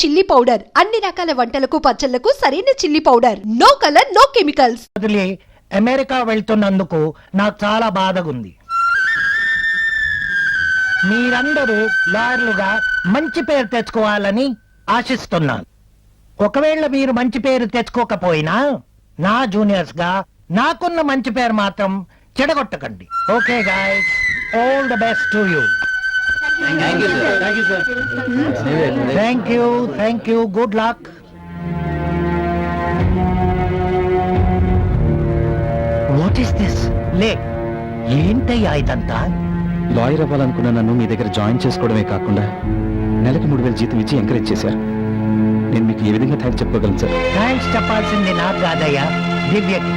Chilli powder అన్ని రకాల వంటలకు పచ్చళ్లకు సరైన chilli powder. No colour no chemicals. వదిలి అమెరికా వెళ్తున్నందుకు నాకు చాలా బాధగుంది. మీరందరూ లాయర్లుగా మంచి పేరు తెచ్చుకోవాలని ఆశిస్తున్నాను. ఒకవేళ మీరు మంచి పేరు తెచ్చుకోకపోయినా నా జూనియర్స్ గా నాకున్న మంచి పేరు మాత్రం చెడగొట్టకండి. Okay guys, all the best to you. Thank you, good luck. What is this? లే, ఏంటయ్యా ఇదంతా? లాయర్ అవ్వాలనుకున్న నన్ను మీ దగ్గర జాయిన్ చేసుకోవడమే కాకుండా నెలకు 3,000 జీతం ఇచ్చి ఎంకరేజ్ చేశారు. నేను మీకు ఏ విధంగా థ్యాంక్స్ చెప్పుకోగలను సార్? థ్యాంక్స్ చెప్పాల్సింది నాకు కాదయ్యా, దివ్యకి.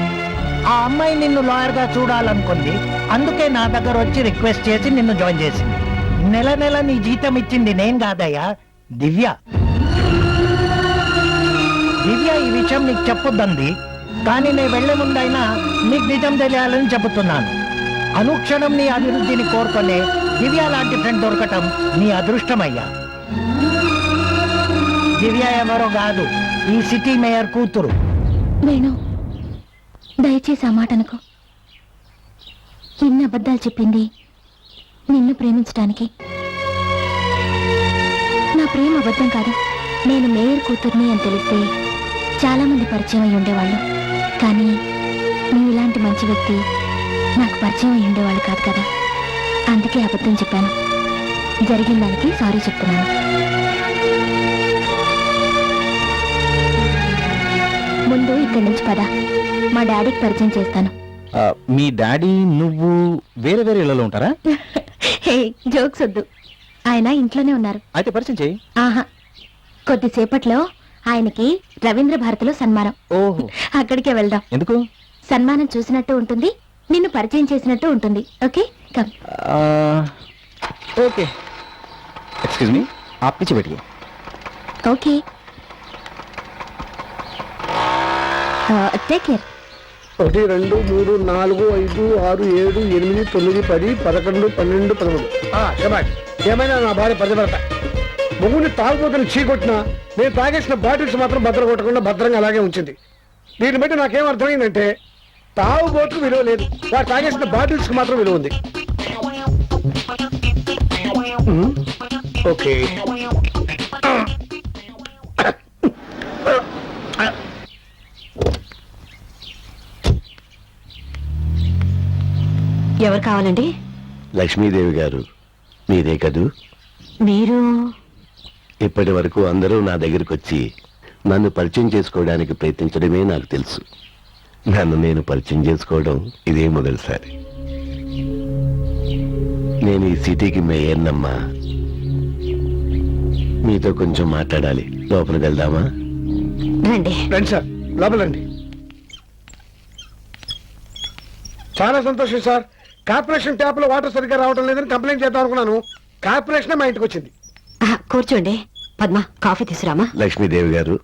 ఆ అమ్మాయి నిన్ను లాయర్ గా చూడాలనుకుంది, అందుకే నా దగ్గర వచ్చి రిక్వెస్ట్ చేసి నిన్ను జాయిన్ చేసింది. నెల నెల నీ జీతం ఇచ్చింది నేను కాదయ్యా, దివ్య. దివ్య ఈ విషయం నీకు చెప్పొద్దంది, కానీ నేను వెళ్లే ముందైనా నీకు నిజం తెలియాలని చెబుతున్నాను. అనుక్షణం నీ అభివృద్ధిని కోరుకునే దివ్య లాంటి ఫ్రెండ్ దొరకటం నీ అదృష్టమయ్యా. దివ్య ఎవరో కాదు, ఈ సిటీ మేయర్ కూతురు. వేణు, దయచేసి ఆ మాట అనుకో. ఎన్ని అబద్ధాలు చెప్పింది నిన్ను ప్రేమించడానికి. నా ప్రేమ అబద్ధం కాదు. నేను మేయర్ కూతుర్ని అని తెలిస్తే చాలా మంది పరిచయం అయి ఉండేవాళ్ళు, కానీ నువ్వు ఇలాంటి మంచి వ్యక్తి నాకు పరిచయం అయి ఉండేవాళ్ళు కాదు కదా. అందుకే అబద్ధం చెప్పాను. జరిగిన దానికి సారీ చెప్తున్నాను. ముందు ఇక్కడి నుంచి పద, మా డాడీకి పరిచయం చేస్తాను. మీ డాడీ నువ్వు వేరే వేరే ఇళ్లలో ఉంటారా? హే, జోక్స్ వద్దు. ఆయన ఇంట్లోనే ఉన్నారు. అయితే పరిచయం చేయి. ఆహా, కొద్దిసేపట్లో ఆయనకి రవీంద్ర భారతిలో సన్మానం. ఓహో, అక్కడికే వెళ్దాం. ఎందుకు? సన్మానం చూసినట్టు ఉంటుంది, నిన్ను పరిచయం చేసినట్టు ఉంటుంది. Okay, come. Okay, excuse me, आप पीछे बैठिए. Okay, take care. 1 2 3 4 5 6 7 8 9 10 11 12 13. శబాష్. ఏమైనా నా భార్య పరిచయపడతా. మొగుడిని తాగుబోతుని చీకొట్టినా నేను తాగేసిన బాటిల్స్ మాత్రం భద్ర కొట్టకుండా భద్రంగా అలాగే ఉంచింది. దీన్ని బట్టి నాకేం అర్థమైందంటే తాగుబోతుకు విలువ లేదు, వాడు తాగేసిన బాటిల్స్ కి మాత్రం విలువ ఉంది. ఓకే, ఎవరు కావాలండి? లక్ష్మీదేవి గారు మీరే కదూ? మీరు ఇప్పటి వరకు అందరూ నా దగ్గరికి వచ్చి నన్ను పరిచయం చేసుకోవడానికి ప్రయత్నించడమే నాకు తెలుసు. నన్ను నేను పరిచయం చేసుకోవడం ఇదే మొదటిసారి. నేను ఈ సిటీకి మేయర్నమ్మా. మీతో కొంచెం మాట్లాడాలి. లోపలికి వెళ్దామా? రండి. రండి సార్, లోపలండి. చాలా సంతోషం సార్. కార్పొరేషన్ ట్యాప్ లో వాటర్ సరిగ్గా రావడం లేదని కంప్లైంట్ చేద్దాం అనుకున్నాను. కార్పొరేషన్ మా ఇంటికి వచ్చింది. కూర్చోండి. పద్మ, కాఫీ తీసుకురామా. లక్ష్మీదేవి గారు,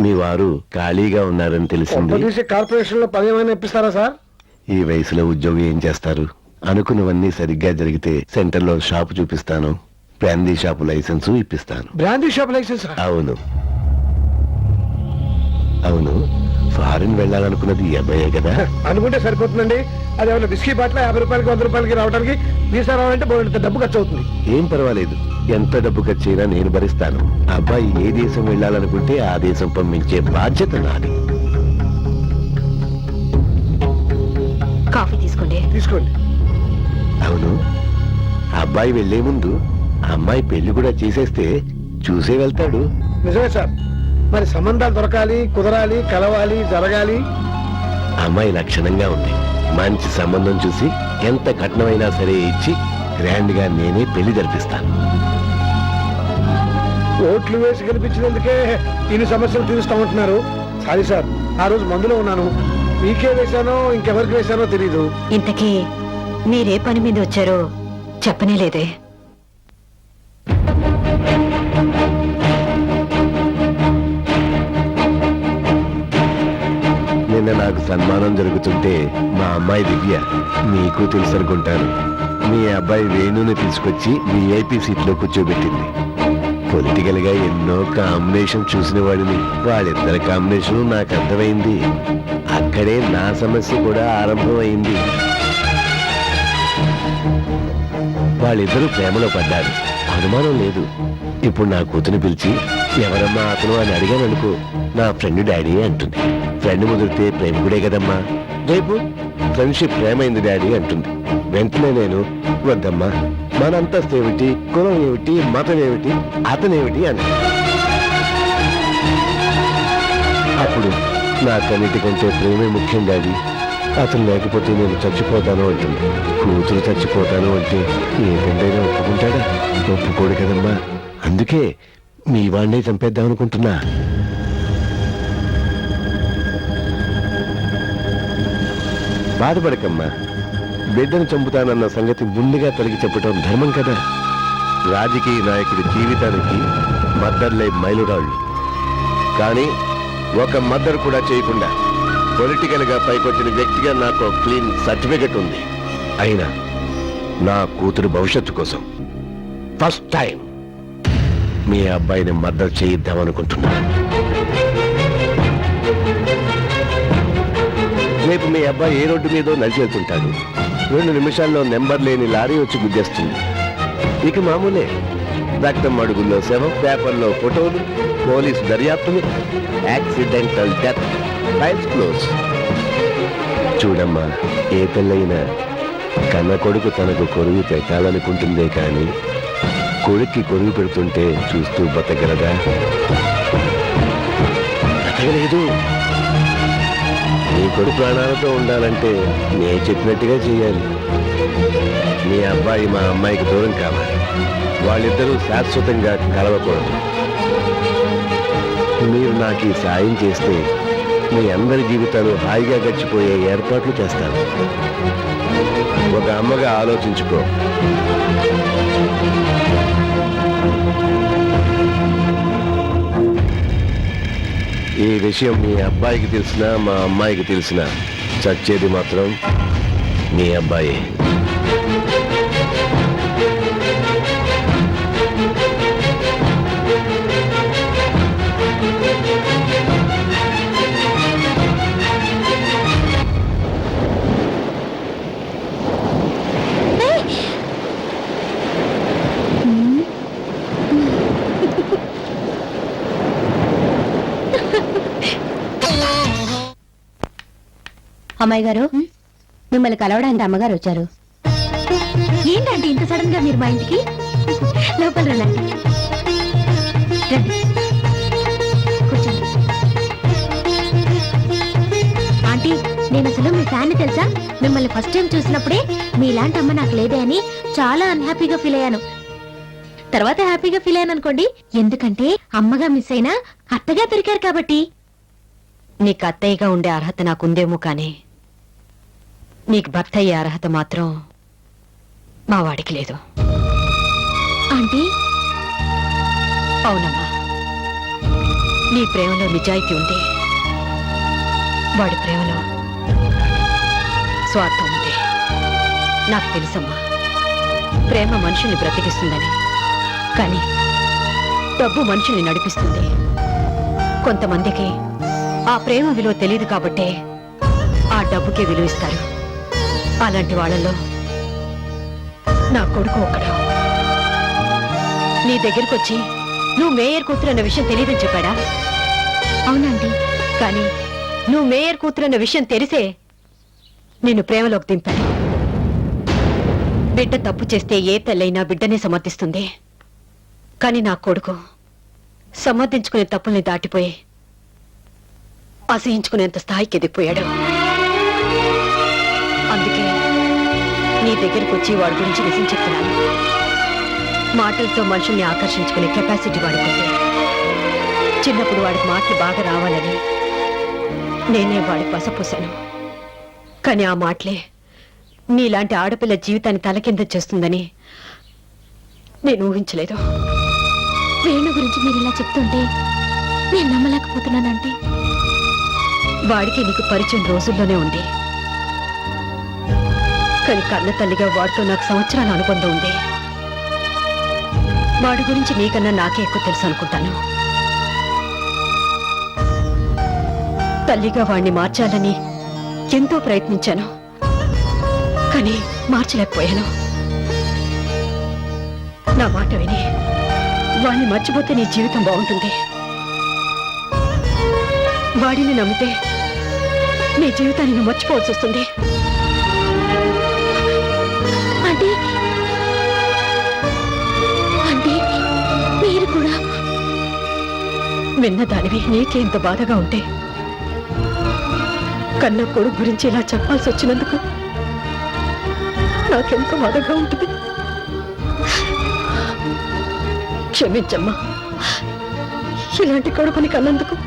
మీ వారు ఖాళీగా ఉన్నారని తెలిసింది. కార్పొరేషన్ లో పని ఏమైనా ఇప్పిస్తారా సార్? ఈ వయసులో ఉద్యోగం ఏం చేస్తారు? అనుకున్నవన్నీ సరిగ్గా జరిగితే సెంటర్ లో షాపు చూపిస్తాను, బ్రాందీ షాపు లైసెన్స్ ఇప్పిస్తాను. Brandy shop licence? అవును అవును, ఫారిన్ వెళ్ళాలనుకున్నది ఈ అబ్బాయే కదా? అనుకుంటే సరిపోతుందండి. అది ఏమైనా బిస్కీ బాట్ల 50 రూపాయలకి 100 రూపాయలకి రావడానికి వీసా రావాలంటే బోలెడంత డబ్బు ఖర్చు అవుతుంది. ఏం పర్వాలేదు, ఎంత డబ్బు ఖర్చైనా నేను భరిస్తాను. అబ్బాయి ఏ దేశం వెళ్ళాలనుకుంటే ఆ దేశం పంపించే బాధ్యత నాది. కాఫీ తీసుకోండి. తీసుకోండి. అవును, అబ్బాయి వెళ్లే ముందు అమ్మాయి పెళ్లి కూడా చేసేస్తే చూసే వెళ్తాడు. నిజమే సార్. మరి సంబంధాలు దొరకాలి, కుదరాలి, కలవాలి, జరగాలి. అమ్మాయి లక్షణంగా ఉంది. మంచి సంబంధం చూసి ఎంత కట్నమైనా సరే ఇచ్చి గ్రాండ్ గా నేనే పెళ్లి జరిపిస్తాను. ఓట్లు వేసి గెలిపించినందుకే ఇన్ని సమస్యలు తీరుస్తామంటున్నారు. సారీ సార్, ఆ రోజు మందులో ఉన్నాను. మీకే వేశానో ఇంకెవరికి వేశానో తెలీదు. ఇంతకీ మీరే పని మీద వచ్చారో చెప్పనే లేదే. నిన్న నాకు సన్మానం జరుగుతుంటే మా అమ్మాయి దివ్య, మీకు తెలుసు అనుకుంటాను, మీ అబ్బాయి వేణుని తీసుకొచ్చి VIP సీట్లో కూర్చోబెట్టింది. పొలిటికల్ గా ఎన్నో కాంబినేషన్ చూసిన వాడిని. వాళ్ళిద్దరి కాంబినేషన్ నాకు అర్థమైంది. అక్కడే నా సమస్య కూడా ఆరంభమైంది. వాళ్ళిద్దరూ ప్రేమలో పడ్డారు, అనుమానం లేదు. ఇప్పుడు నా కూతుని పిలిచి ఎవరమ్మా అతను అని అడిగాను అనుకో, నా ఫ్రెండ్ డాడీ అంటుంది. ఫ్రెండ్ ముదిరితే ప్రేమికుడే కదమ్మా. రేపు ఫ్రెండ్షిప్ ప్రేమైంది డాడీ అంటుంది. వెంటనే నేను వద్దమ్మా, మన అంతస్తు ఏమిటి, కులం ఏమిటి, మతం ఏమిటి, అతనేమిటి అని. అప్పుడు నాకన్నిటికంటే ప్రేమే ముఖ్యం డాడీ, అతను లేకపోతే నేను చచ్చిపోతాను అంటుంది. కూతురు చచ్చిపోతాను అంటే ఏ తండ్రైనా ఒప్పుకుంటాడా? ఒప్పుకోడు కదమ్మా. అందుకే మీ వాడినే చంపేద్దాం అనుకుంటున్నా. బాధపడకమ్మా, బిడ్డను చంపుతానన్న సంగతి ముందుగా తొలగి చెప్పటం ధర్మం కదా. రాజకీయ నాయకుడి జీవితానికి మద్దర్లే మైలురాళ్ళు. కానీ ఒక మద్దరు కూడా చేయకుండా పొలిటికల్ గా పైకొచ్చిన వ్యక్తిగా నాకు క్లీన్ సర్టిఫికెట్ ఉంది. అయినా నా కూతురు భవిష్యత్తు కోసం ఫస్ట్ టైం మీ అబ్బాయిని మద్దతు చేయిద్దామనుకుంటున్నా. రేపు మీ అబ్బాయి ఏ రోడ్డు మీదో నడిచి వెళ్తుంటాడు. 2 నిమిషాల్లో నెంబర్ లేని లారీ వచ్చి గుద్దేస్తుంది. ఇక మామూలే, రక్తం అడుగుల్లో శవం, పేపర్లో ఫోటోలు, పోలీసు దర్యాప్తులు, యాక్సిడెంటల్ డెత్, ఫైల్స్ క్లోజ్. చూడమ్మా, ఏ పిల్లైనా కన్న కొడుకు తనకు కొరువు పెట్టాలనుకుంటుందే కానీ కొడుక్కి కొరువు పెడుతుంటే చూస్తూ బతకగలదా? బతకలేదు. నీ కొడుకు ప్రాణాలతో ఉండాలంటే నే చెప్పినట్టుగా చేయాలి. మీ అబ్బాయి మా అమ్మాయికి దూరం కావాలి. వాళ్ళిద్దరూ శాశ్వతంగా కలవకూడదు. మీరు నాకు ఈ సాయం చేస్తే మీ అందరి జీవితాలు హాయిగా గడిచిపోయే ఏర్పాట్లు చేస్తాను. ఒక అమ్మగా ఆలోచించుకో. ఈ విషయం మీ అబ్బాయికి తెలిసినా మా అమ్మాయికి తెలిసినా చచ్చేది మాత్రం మీ అబ్బాయి. అమ్మాయి గారు, మిమ్మల్ని కలవడానికి అమ్మగారు వచ్చారు. ఏంటంటే ఇంత సడన్ గా మీరు మా ఇంటికి? లోపల రండి. కూర్చోండి. ఆంటీ, నేను అసలు మీ ఫ్యాన్ తెలుసా? మిమ్మల్ని ఫస్ట్ టైం చూసినప్పుడే మీలాంటి అమ్మ నాకు లేదే అని చాలా అన్హ్యాపీగా ఫీల్ అయ్యాను. తర్వాత హ్యాపీగా ఫీల్ అయ్యాను అనుకోండి. ఎందుకంటే అమ్మగా మిస్ అయినా అత్తగా దొరికారు కాబట్టి. నీకు అత్తయ్యగా ఉండే అర్హత నాకుందేమో కానీ నీకు భర్త అయ్యే అర్హత మాత్రం మా వాడికి లేదు. ఆంటీ, అవునమ్మా, నీ ప్రేమలో నిజాయితీ ఉంది, వాడి ప్రేమలో స్వార్థం ఉంది. నాకు తెలుసమ్మా, ప్రేమ మనుషుల్ని బ్రతికిస్తుందని, కానీ డబ్బు మనుషుల్ని నడిపిస్తుంది. కొంతమందికి ఆ ప్రేమ విలువ తెలియదు కాబట్టే ఆ డబ్బుకే విలువ ఇస్తారు. అలాంటి వాళ్ళలో నా కొడుకు ఒక్కడు. నీ దగ్గరికి వచ్చి నువ్వు మేయర్ కూతురు అన్న విషయం తెలియదని చెప్పాడా? అవునండి. కానీ నువ్వు మేయర్ కూతురు అన్న విషయం తెలిసే నిన్ను ప్రేమలోకి దింపాడు. బిడ్డ తప్పు చేస్తే ఏ తల్లైనా బిడ్డనే సమర్థిస్తుంది. కానీ నా కొడుకు సమర్థించుకునే తప్పుల్ని దాటిపోయి అసహించుకునేంత స్థాయికి ఎదిగిపోయాడు. అందుకే నీ దగ్గరకు వచ్చి వాడి గురించి నిజం చెప్తున్నాను. మాటలతో మనుషుల్ని ఆకర్షించుకునే కెపాసిటీ వాడుకుంది. చిన్నప్పుడు వాడికి మాటలు బాగా రావాలని నేనే వాడి పసపోసాను. కానీ ఆ మాటలే నీలాంటి ఆడపిల్ల జీవితాన్ని తలకింద చేస్తుందని నేను ఊహించలేదు. వేణు గురించి మీరు ఇలా చెప్తుంటే నేను నమ్మలేకపోతున్నానంటే. వాడికి నీకు పరిచయం రోజుల్లోనే ఉంది, కానీ కన్న తల్లిగా వాడితో నాకు సంవత్సరాల అనుబంధం ఉంది. వాడి గురించి నీకన్నా నాకే ఎక్కువ తెలుసు అనుకుంటాను. తల్లిగా వాణ్ణి మార్చాలని ఎంతో ప్రయత్నించాను, కానీ మార్చలేకపోయాను. నా మాట విని వాణ్ణి మర్చిపోతే నీ జీవితం బాగుంటుంది. వాడిని నమ్మితే నీ జీవితాన్ని నువ్వు మర్చిపోవాల్సి వస్తుంది. అంటే అంటే మీరు కూడా విన్నదానివి నీకే ఇంత బాధగా ఉంటే కన్న కొడుకు గురించి ఇలా చెప్పాల్సి వచ్చినందుకు నాకెంత బాధగా ఉంటుంది. క్షమించమ్మా, ఇలాంటి కొడుకుని కన్నందుకు.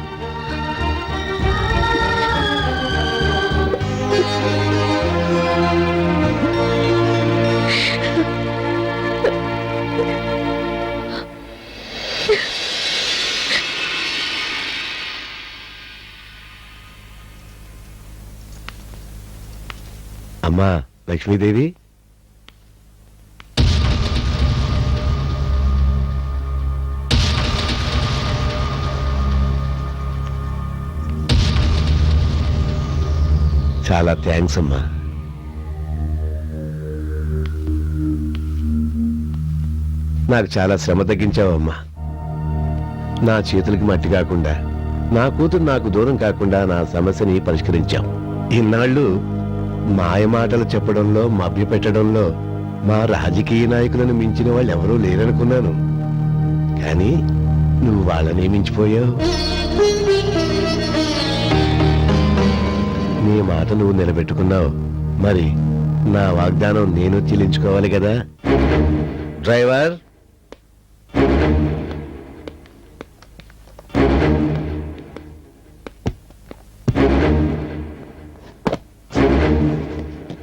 అమ్మా లక్ష్మీదేవి, చాలా థ్యాంక్స్ అమ్మా. నాకు చాలా శ్రమ తగ్గించావమ్మా. నా చేతులకి మట్టి కాకుండా, నా కూతురు నాకు దూరం కాకుండా నా సమస్యని పరిష్కరించాం. ఇన్నాళ్ళు మాయమాటలు చెప్పడంలో, మభ్యపెట్టడంలో మా రాజకీయ నాయకులను మించిన వాళ్ళు ఎవరూ లేరనుకున్నాను. కానీ నువ్వు వాళ్ళని మించిపోయావు. నీ మాట నువ్వు నిలబెట్టుకున్నావు. మరి నా వాగ్దానం నేను చెల్లించుకోవాలి కదా. డ్రైవర్,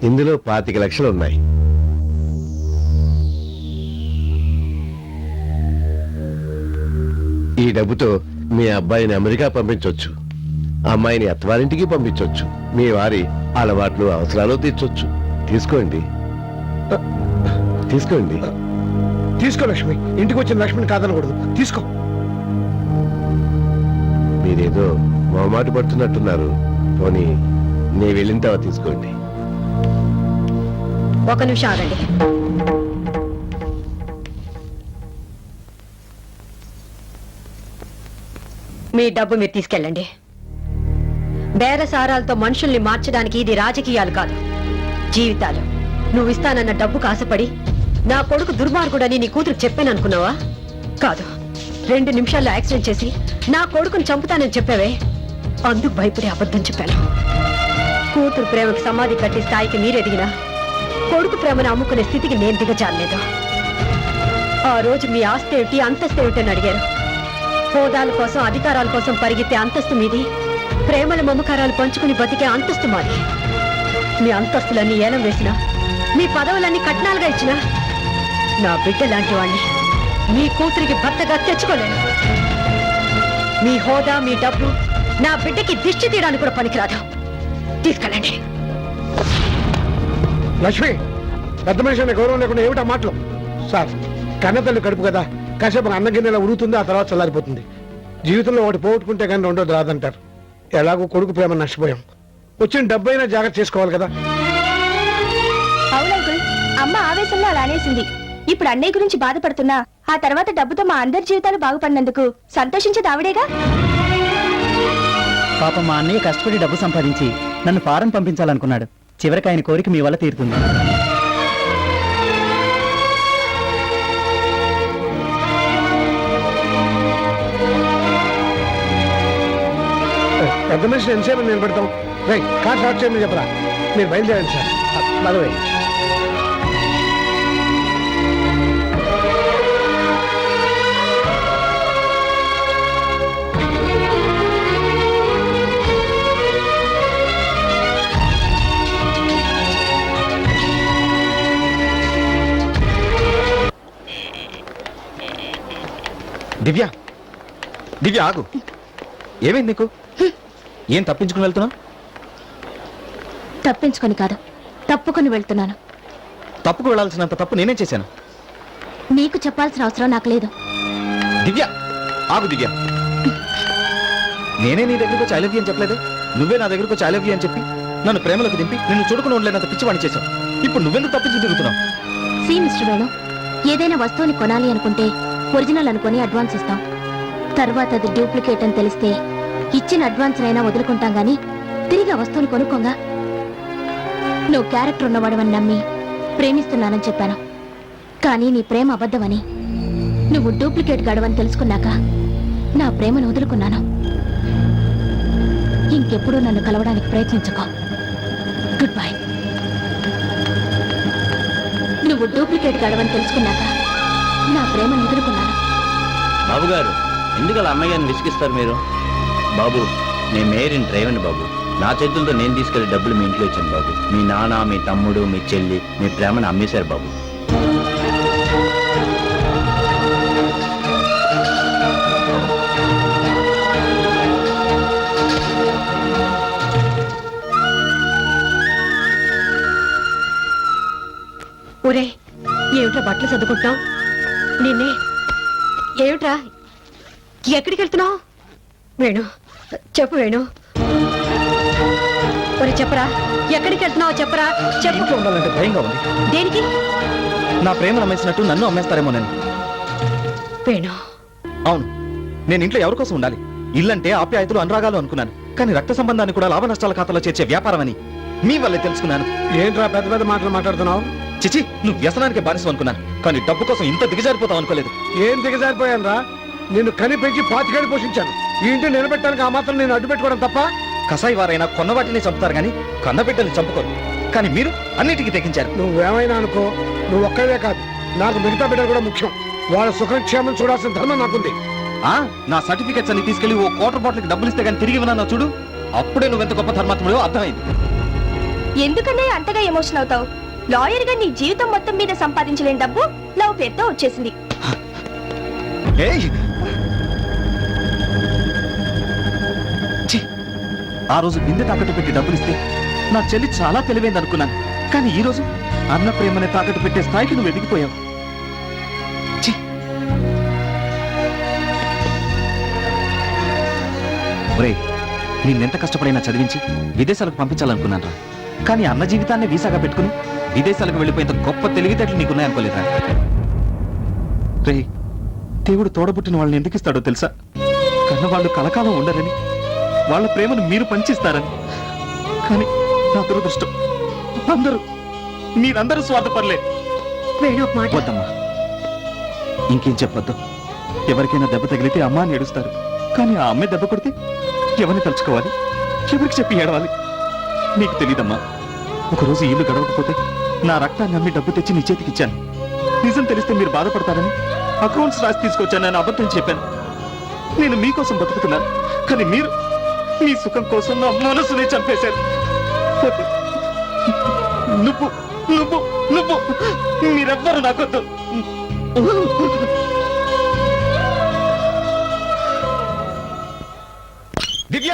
ఇందులో 25 లక్షలు ఉన్నాయి. ఈ డబ్బుతో మీ అబ్బాయిని అమెరికా పంపించొచ్చు, అమ్మాయిని అత్తవారింటికి పంపించొచ్చు, మీ వారి అలవాట్లు అవసరాలు తీర్చొచ్చు. తీసుకోండి, తీసుకోండి. తీసుకో లక్ష్మి, ఇంటికి వచ్చిన లక్ష్మిని కాదనకూడదు. తీసుకో. మీరేదో మొహమాట పడుతున్నట్టున్నారు. పోనీ నీ వెళ్ళిన తర్వాత తీసుకోండి. ఒక నిమిషం ఆగండి. మీ డబ్బు మీరు తీసుకెళ్ళండి. బేరసారాలతో మనుషుల్ని మార్చడానికి ఇది రాజకీయాలు కాదు, జీవితాలు. నువ్వు ఇస్తానన్న డబ్బుకు ఆశపడి నా కొడుకు దుర్మార్గుడని నీ కూతురు చెప్పాను అనుకున్నావా? కాదు. 2 నిమిషాల్లో యాక్సిడెంట్ చేసి నా కొడుకుని చంపుతానని చెప్పావే, అందుకు భయపడి అబద్ధం చెప్పాను. కూతురు ప్రేమకు సమాధి కట్టి స్థాయికి మీరెదిగినా కొడుకు ప్రేమను అమ్ముకునే స్థితికి నేను దిగజారలేదు. ఆ రోజు మీ ఆస్తి ఏమిటి, అంతస్తు ఏమిటని అడిగారు. హోదాల కోసం, అధికారాల కోసం పరిగెత్తే అంతస్తు మీది, ప్రేమల మమకారాలు పంచుకుని బతికే అంతస్తు మాది. మీ అంతస్తులన్నీ ఏలం వేసినా, మీ పదవులన్నీ కట్నాలుగా ఇచ్చినా నా బిడ్డ లాంటి వాణ్ణి మీ కూతురికి భర్తగా తెచ్చుకోలేను. మీ హోదా, మీ డబ్బు నా బిడ్డకి దిష్టి తీయడానికి కూడా పనికిరాదు. తీసుకెళ్ళండి. లక్ష్మి, పెద్ద మనిషి అనే గౌరవం లేకుండా ఏమిటా మాటలు? సార్, కన్నతల్లి కడుపు కదా, కాసేపు అన్నగిన్నెలా ఉడుగుతుంది, ఆ తర్వాత చల్లారిపోతుంది. జీవితంలో ఒకటి పోగొట్టుకుంటే కానీ రెండోది రాదంటారు. ఎలాగో కొడుకు ప్రేమ నష్టపోయాం. వచ్చిన డబ్బైనా జాగ్రత్త చేసుకోవాలి కదా. అవునంకుల్, అమ్మ ఆవేశంలో అలా అనేసింది. ఇప్పుడు అన్నయ్య గురించి బాధపడుతున్నా ఆ తర్వాత డబ్బుతో మా అందరి జీవితాలు బాగుపడినందుకు సంతోషించేది ఆవిడేగా. పాప మా అన్నయ్య కష్టపడి డబ్బు సంపాదించి నన్ను ఫారెన్ పంపించాలనుకున్నాడు. చివరికి ఆయన కోరిక మీ వల్ల తీరుతుంది. పెద్ద మనిషిని ఎంతసేపు నిలబెడతాం? రైట్, కార్ స్టార్ట్ చేయమని చెప్పరా. మీరు బయలుదేరండి సార్. బలవై దివ్య, దివ్య ఆగు. ఏమైంది నీకు? ఏం తప్పించుకుని వెళ్తున్నావు? తప్పించుకొని కాదు, తప్పుకొని వెళ్తున్నాను. తప్పుకు వెళ్ళాల్సినంత తప్పు నేనేం చేశాను? నీకు చెప్పాల్సిన అవసరం నాకు లేదు. దివ్య ఆగు దివ్య, నేనే నీ దగ్గరకు వచ్చి ఐ లవ్ యూ అని చెప్పలేదు. నువ్వే నా దగ్గరకు వచ్చి ఐ లవ్ యూ అని చెప్పి నన్ను ప్రేమలోకి దింపి నిన్ను చూడకుండా ఉండలేనంత పిచ్చివాణి చేశావు. ఇప్పుడు నువ్వెందుకు తప్పించి తిరుగుతున్నావు? సి మిస్టర్ వేణు, ఏదైనా వస్తువుని కొనాలి అనుకుంటే ఒరిజినల్ అనుకొని అడ్వాన్స్ ఇస్తాం. తర్వాత అది డూప్లికేట్ అని తెలిస్తే ఇచ్చిన అడ్వాన్స్ అయినా వదులుకుంటాం గానీ తిరిగి ఆ వస్తువుని కొనుక్కోగా. నువ్వు క్యారెక్టర్ ఉన్నవాడవని నమ్మి ప్రేమిస్తున్నానని చెప్పాను. కానీ నీ ప్రేమ అబద్ధమని, నువ్వు డూప్లికేట్ గడవని తెలుసుకున్నాక నా ప్రేమను వదులుకున్నాను. ఇంకెప్పుడూ నన్ను కలవడానికి ప్రయత్నించుకో. Goodbye. నువ్వు డూప్లికేట్ గడవని తెలుసుకున్నాక నా ప్రేమను వదులుకున్నాను. బాబు గారు, ఎందుకు అలా అమ్మాయి గారిని విసిగిస్తారు మీరు? బాబు, నేను మేరీని డ్రైవర్ని బాబు. నా చేతులతో నేను తీసుకెళ్లి డబ్బులు మీ ఇంట్లో ఇచ్చాను బాబు. మీ నాన్న, మీ తమ్ముడు, మీ చెల్లి మీ ప్రేమను అమ్మేశారు బాబు. ఒరే, ఏమిట్రా బట్టలు చదువుకుంటున్నావు? నిన్నే ఏమిట్రా, ఎక్కడికి వెళ్తున్నావు? వేణు, చెప్పు వేణు. ఒరే చెప్పరా, ఎక్కడికి వెళ్తున్నావు చెప్పరా, చెప్పు. ఇంట్లో ఉండాలంటే భయంగా ఉంది. దేనికి? నా ప్రేమను అమ్మేసినట్టు నన్ను అమ్మేస్తారేమోనని. వేణు, అవును, నేను ఇంట్లో ఎవరి కోసం ఉండాలి? ఇల్లంటే ఆప్యాయతలు, అనురాగాలు అనుకున్నాను. కానీ రక్త సంబంధాన్ని కూడా లాభ నష్టాల ఖాతాలో చేర్చే వ్యాపారం అని మీ వల్లే తెలుసుకున్నాను. ఏంట్రా పెద్ద పెద్ద మాటలు మాట్లాడుతున్నావు? చిచి, నువ్వు వ్యసనానికి బానిసం అనుకున్నాను. కానీ డబ్బు కోసం ఇంత దిగజారిపోతావు అనుకోలేదు. ఏం దిగజారిపోయాను రా? నిన్ను కని పెంచి పాతికేడు పోషించాను. ఈ ఇంటిని నిలబెట్టడానికి ఆ మాత్రం నేను అడ్డు పెట్టుకోవడం తప్ప? కసాయి వారైనా కొన్న వాటిని చంపుతారు కానీ కన్నబిడ్డల్ని చంపుకోరు. కానీ మీరు అన్నిటికీ తెగించారు. నువ్వేమైనా అనుకో, నువ్వు ఒక్కడే కాదు, నాకు మిగతా బిడ్డలు కూడా ముఖ్యం. వాళ్ళ సుఖక్షేమం చూడాల్సిన ధర్మం నాకుంది. నా సర్టిఫికెట్స్ అన్ని తీసుకెళ్లి ఓ క్వార్టర్ బాటిల్కి డబ్బులు ఇస్తే కానీ తిరిగి ఇవ్వనన్నా చూడు, అప్పుడే నువ్వెంత గొప్ప ధర్మాత్ముడో అర్థమైంది. ఎందుకనే అంతగా ఎమోషన్ అవుతావు? లాయర్ గా నీ జీవితం మొత్తం మీద సంపాదించలేని డబ్బు లవ్ పేరుతో వచ్చేసింది. ఏయ్! ఛీ! ఆ రోజు బిందె తాకట్టు పెట్టి డబ్బులు ఇస్తే నా చెల్లి చాలా తెలివైంది అనుకున్నాను. కానీ ఈ రోజు అన్న ప్రేమని తాకట్టు పెట్టే స్థాయికి నువ్వు ఎదిగిపోయావు. ఛీ! ఒరేయ్, నిన్నెంత కష్టపడైనా చదివించి విదేశాలకు పంపించాలనుకున్నాను రా. కానీ అన్న జీవితాన్ని వీసాగా పెట్టుకుని విదేశాలకు వెళ్ళిపోయేంత గొప్ప తెలివితేటలు నీకున్నాయనుకోలేదా? రే, దేవుడు తోడబుట్టిన వాళ్ళని ఎందుకు ఇస్తాడో తెలుసా? కన్న వాళ్ళు కలకాలం ఉండరని, వాళ్ళ ప్రేమను మీరు పంచిస్తారని. కానీ నా దురదృష్టం, మీరందరూ స్వార్థపరలే. వేణు, ఒక మాట. వద్దమ్మా, ఇంకేం చెప్పొద్దు. ఎవరికైనా దెబ్బ తగిలితే అమ్మ అని ఏడుస్తారు. కానీ ఆ అమ్మాయి దెబ్బ కొడితే ఎవరిని తలుచుకోవాలి, ఎవరికి చెప్పి ఏడవాలి? నీకు తెలీదమ్మా. ఒకరోజు ఇల్లు గడవకపోతే నా రక్తాన్ని అమ్మి డబ్బు తెచ్చి నీ చేతికిచ్చాను. నిజం తెలిస్తే మీరు బాధపడతారని అకౌంట్స్ రాసి తీసుకొచ్చాను. నేను అబద్ధం చెప్పాను. నేను మీకోసం బతుకుతున్నాను. కానీ మీరు మీ సుఖం కోసం నా మనసునే చంపేశారు. నువ్వు నువ్వు నువ్వు మీరెవ్వరు నాకొద్దు. దివ్య!